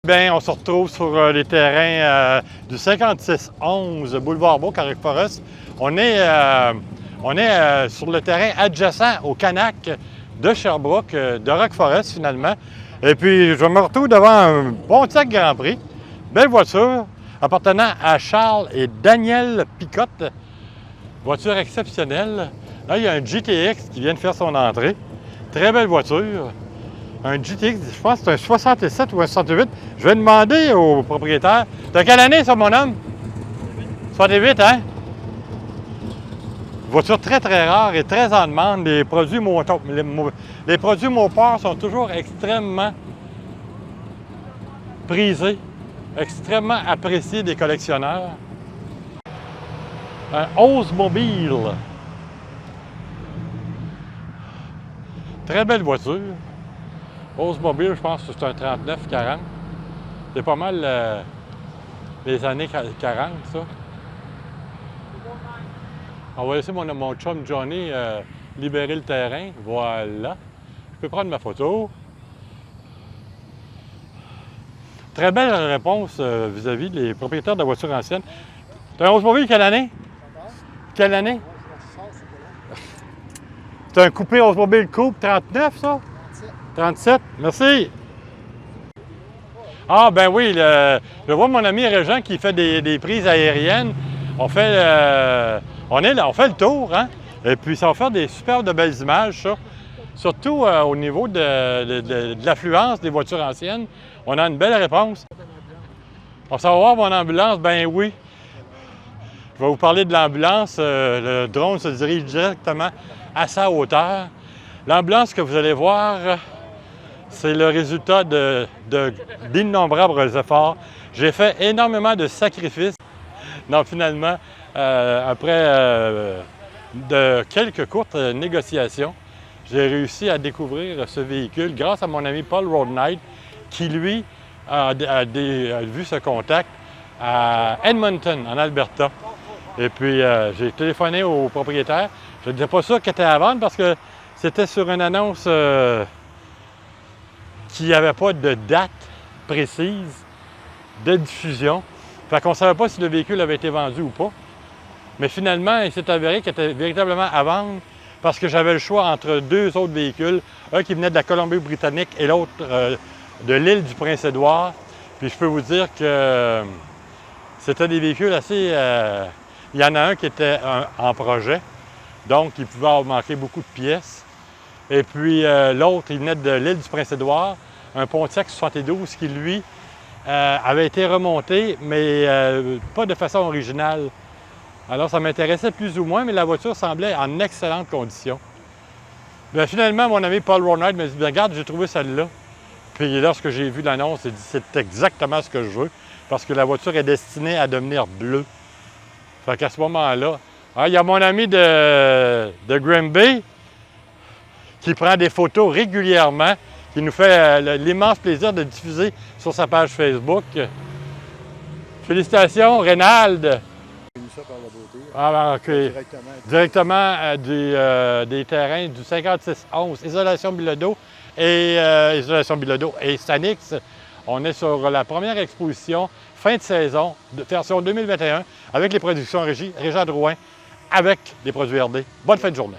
Bien, on se retrouve sur les terrains du 5611 Boulevard Beau, Carrick Forest. On est sur le terrain adjacent au Canac de Sherbrooke, de Rock Forest finalement. Et puis, je me retrouve devant un Pontiac Grand Prix. Belle voiture appartenant à Charles et Daniel Picotte. Voiture exceptionnelle. Là, il y a un GTX qui vient de faire son entrée. Très belle voiture. Un GTX, je pense que c'est un 67 ou un 68. Je vais demander au propriétaire. De quelle année, ça, mon homme? 68, hein? Voiture très, très rare et très en demande. Les produits Mopar sont toujours extrêmement prisés, extrêmement appréciés des collectionneurs. Un Oldsmobile. Très belle voiture. Oldsmobile, je pense que c'est un 39-40. C'est pas mal les années 40, ça. On va laisser mon chum Johnny libérer le terrain. Voilà. Je peux prendre ma photo. Très belle réponse vis-à-vis des propriétaires de voitures anciennes. C'est un Oldsmobile quelle année? Quelle année? C'est un coupé Oldsmobile Coupe 39, ça? 37. Merci. Ah, ben oui, je vois mon ami Régent qui fait des prises aériennes. On fait le tour, hein? Et puis ça va faire des superbes de belles images, ça. Surtout au niveau de l'affluence des voitures anciennes. On a une belle réponse. On va voir mon ambulance, ben oui. Je vais vous parler de l'ambulance. Le drone se dirige directement à sa hauteur. L'ambulance que vous allez voir, c'est le résultat d'innombrables efforts. J'ai fait énormément de sacrifices. Donc finalement, après de quelques courtes négociations, j'ai réussi à découvrir ce véhicule grâce à mon ami Paul Roadnight, qui lui a vu ce contact à Edmonton, en Alberta. Et puis j'ai téléphoné au propriétaire. Je ne disais pas ça qui était à vendre parce que c'était sur une annonce qui n'avait pas de date précise de diffusion. Fait qu'on ne savait pas si le véhicule avait été vendu ou pas. Mais finalement, il s'est avéré qu'il était véritablement à vendre parce que j'avais le choix entre deux autres véhicules, un qui venait de la Colombie-Britannique et l'autre de l'île du Prince-Édouard. Puis je peux vous dire que c'était des véhicules assez... il y en a un qui était en projet, donc il pouvait avoir manqué beaucoup de pièces. Et puis l'autre, il venait de l'île du Prince-Édouard, un Pontiac 72 qui, lui, avait été remonté, mais pas de façon originale. Alors, ça m'intéressait plus ou moins, mais la voiture semblait en excellentes conditions. Bien, finalement, mon ami Paul Roadnight m'a dit « Regarde, j'ai trouvé celle-là. » Puis lorsque j'ai vu l'annonce, j'ai dit « C'est exactement ce que je veux, parce que la voiture est destinée à devenir bleue. » Fait qu'à ce moment-là, il y a mon ami de Grimby qui prend des photos régulièrement, qui nous fait l'immense plaisir de diffuser sur sa page Facebook. Félicitations, Reynald! Ça par la beauté. Ah, OK. Directement des terrains du 5611, Isolation Bilodeau et Stanix. On est sur la première exposition fin de saison, version 2021, avec les productions Régent Drouin, avec des produits RD. Bonne fin de journée.